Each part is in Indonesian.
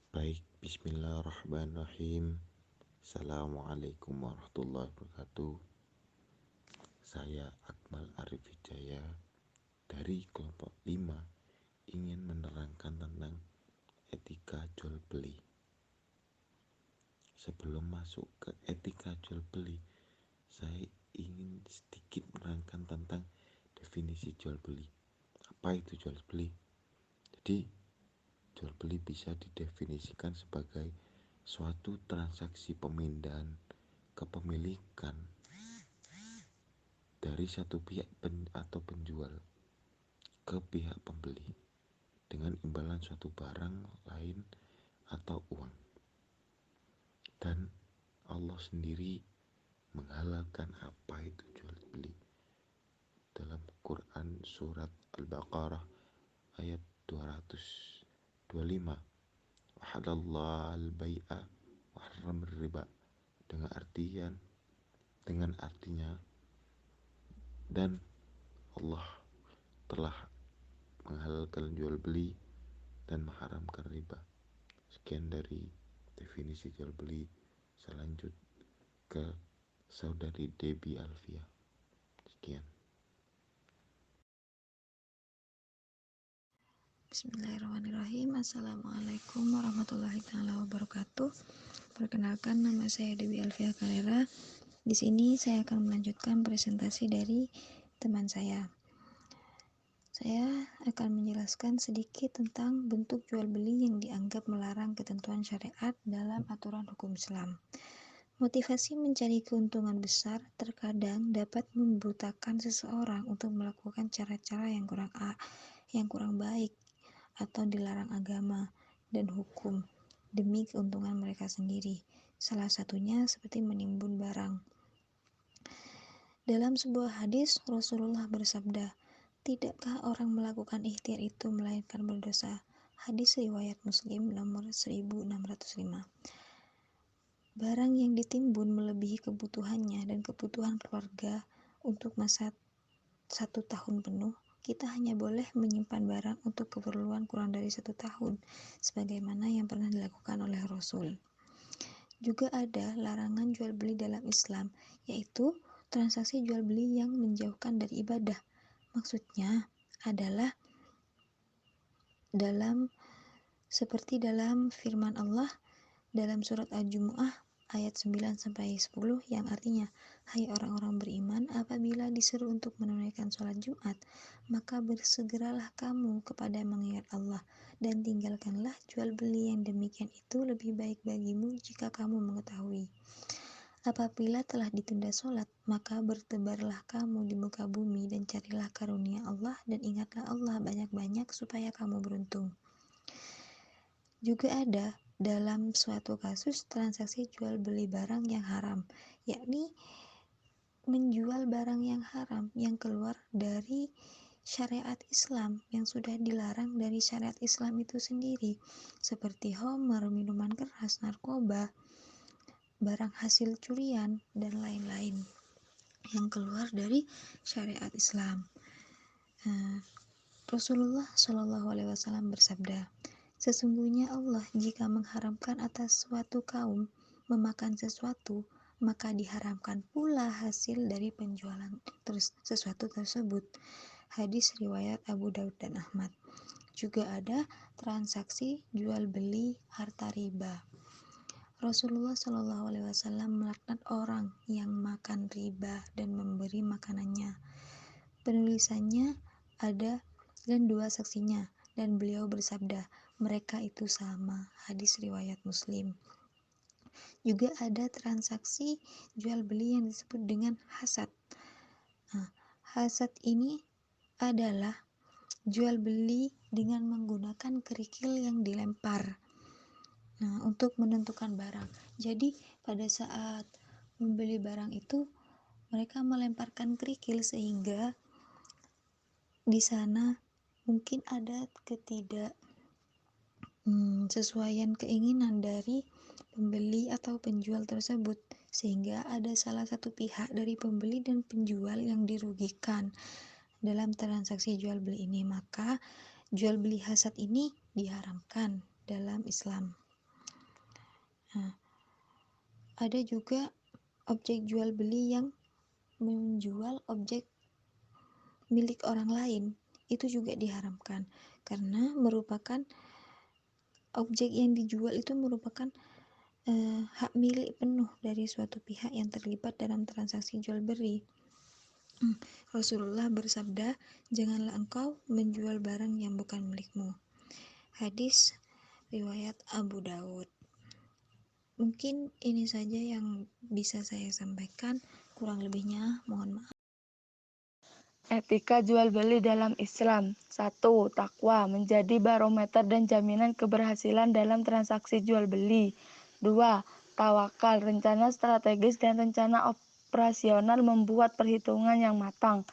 Baik, bismillahirrahmanirrahim. Assalamualaikum warahmatullahi wabarakatuh. Saya Akmal Arif Wijaya dari kelompok 5 ingin menerangkan tentang etika jual beli. Sebelum masuk ke etika jual beli, saya ingin sedikit menerangkan tentang definisi jual beli. Apa itu jual beli? Jadi, jual beli bisa didefinisikan sebagai suatu transaksi pemindahan kepemilikan dari satu pihak atau penjual ke pihak pembeli dengan imbalan suatu barang lain atau uang. Dan Allah sendiri menghalalkan apa itu jual beli. Dalam Quran surat Al-Baqarah ayat 225, wahadallah al-bai'a wa harram riba, dengan artinya dan Allah telah menghalalkan jual beli dan mengharamkan riba. Sekian dari definisi jual beli. Selanjut ke saudari Debbie Alfia. Sekian. Bismillahirrahmanirrahim. Assalamualaikum warahmatullahi wabarakatuh. Perkenalkan, nama saya Dewi Alfia Karera. Di sini saya akan melanjutkan presentasi dari teman saya. Saya akan menjelaskan sedikit tentang bentuk jual beli yang dianggap melarang ketentuan syariat dalam aturan hukum Islam. Motivasi mencari keuntungan besar terkadang dapat membutakan seseorang untuk melakukan cara-cara yang kurang baik atau dilarang agama dan hukum demi keuntungan mereka sendiri. Salah satunya seperti menimbun barang. Dalam sebuah hadis, Rasulullah bersabda, "Tidakkah orang melakukan ikhtiar itu melainkan berdosa?" Hadis riwayat Muslim nomor 1605. Barang yang ditimbun melebihi kebutuhannya dan kebutuhan keluarga untuk masa 1 tahun penuh. Kita hanya boleh menyimpan barang untuk keperluan kurang dari 1 tahun, sebagaimana yang pernah dilakukan oleh Rasul. Juga ada larangan jual beli dalam Islam, yaitu transaksi jual beli yang menjauhkan dari ibadah. Maksudnya adalah seperti dalam firman Allah dalam surat Al-Jumu'ah ayat 9-10 yang artinya, "Hai orang-orang beriman, apabila disuruh untuk menunaikan sholat Jumat, maka bersegeralah kamu kepada mengingat Allah, dan tinggalkanlah jual beli yang demikian itu lebih baik bagimu jika kamu mengetahui. Apabila telah ditunda sholat, maka bertebarlah kamu di muka bumi dan carilah karunia Allah, dan ingatlah Allah banyak-banyak supaya kamu beruntung." Juga ada dalam suatu kasus transaksi jual beli barang yang haram, yakni menjual barang yang haram yang keluar dari syariat Islam, yang sudah dilarang dari syariat Islam itu sendiri, seperti homer, minuman keras, narkoba, barang hasil curian, dan lain-lain yang keluar dari syariat Islam. Rasulullah SAW bersabda, "Sesungguhnya Allah jika mengharamkan atas suatu kaum memakan sesuatu, maka diharamkan pula hasil dari penjualan sesuatu tersebut." Hadis riwayat Abu Daud dan Ahmad. Juga ada transaksi jual beli harta riba. Rasulullah SAW melaknat orang yang makan riba dan memberi makanannya. Penulisannya ada dan 2 saksinya, dan beliau bersabda, "Mereka itu sama." Hadis riwayat Muslim. Juga ada transaksi jual beli yang disebut dengan hasad. Hasad ini adalah jual beli dengan menggunakan kerikil yang dilempar untuk menentukan barang. Jadi pada saat membeli barang itu mereka melemparkan kerikil sehingga di sana mungkin ada ketidaksesuaian keinginan dari pembeli atau penjual tersebut, sehingga ada salah satu pihak dari pembeli dan penjual yang dirugikan dalam transaksi jual beli ini. Maka jual beli hasad ini diharamkan dalam Islam. Nah, ada juga objek jual beli yang menjual objek milik orang lain, itu juga diharamkan karena merupakan objek yang dijual itu merupakan hak milik penuh dari suatu pihak yang terlibat dalam transaksi jual beli. Rasulullah bersabda, "Janganlah engkau menjual barang yang bukan milikmu." Hadis riwayat Abu Daud. Mungkin ini saja yang bisa saya sampaikan, kurang lebihnya mohon maaf. Etika jual beli dalam Islam. 1. Takwa menjadi barometer dan jaminan keberhasilan dalam transaksi jual beli. 2. Tawakal, rencana strategis dan rencana operasional membuat perhitungan yang matang.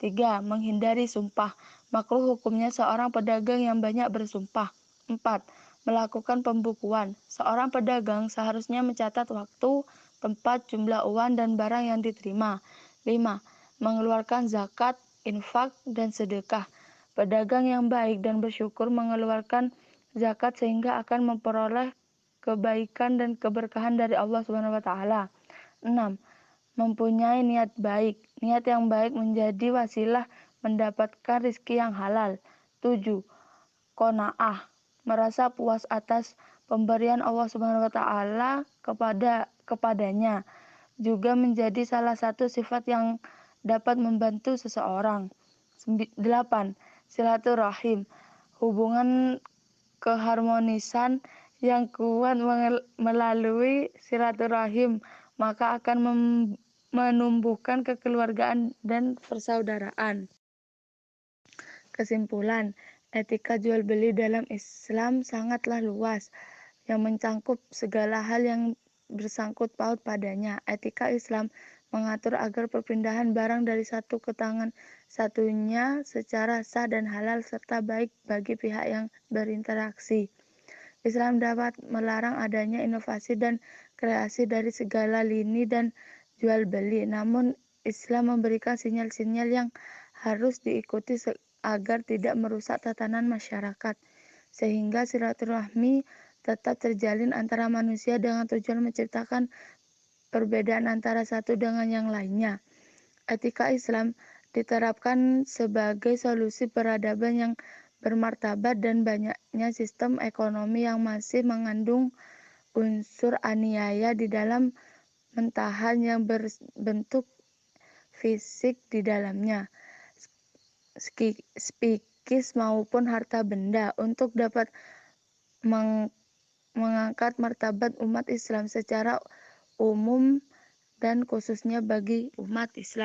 3. Menghindari sumpah. Makruh hukumnya seorang pedagang yang banyak bersumpah. 4. Melakukan pembukuan. Seorang pedagang seharusnya mencatat waktu, tempat, jumlah uang dan barang yang diterima. 5. Mengeluarkan zakat, infak, dan sedekah. Pedagang yang baik dan bersyukur mengeluarkan zakat sehingga akan memperoleh kebaikan dan keberkahan dari Allah Subhanahu wa taala. 6. Mempunyai niat baik. Niat yang baik menjadi wasilah mendapatkan rezeki yang halal. 7. Qanaah, merasa puas atas pemberian Allah Subhanahu wa taala kepadanya, juga menjadi salah satu sifat yang dapat membantu seseorang. 8. Silaturahim, hubungan keharmonisan yang kuat melalui silaturahim, maka akan menumbuhkan kekeluargaan dan persaudaraan. Kesimpulan, etika jual beli dalam Islam sangatlah luas, yang mencangkup segala hal yang bersangkut paut padanya. Etika Islam mengatur agar perpindahan barang dari satu ke tangan satunya secara sah dan halal serta baik bagi pihak yang berinteraksi. Islam dapat melarang adanya inovasi dan kreasi dari segala lini dan jual beli. Namun Islam memberikan sinyal-sinyal yang harus diikuti agar tidak merusak tatanan masyarakat, sehingga silaturahmi tetap terjalin antara manusia dengan tujuan menciptakan perbedaan antara satu dengan yang lainnya. Etika Islam diterapkan sebagai solusi peradaban yang bermartabat dan banyaknya sistem ekonomi yang masih mengandung unsur aniaya di dalam mentahan yang berbentuk fisik di dalamnya, psikis maupun harta benda, untuk dapat mengangkat martabat umat Islam secara umum dan khususnya bagi umat Islam.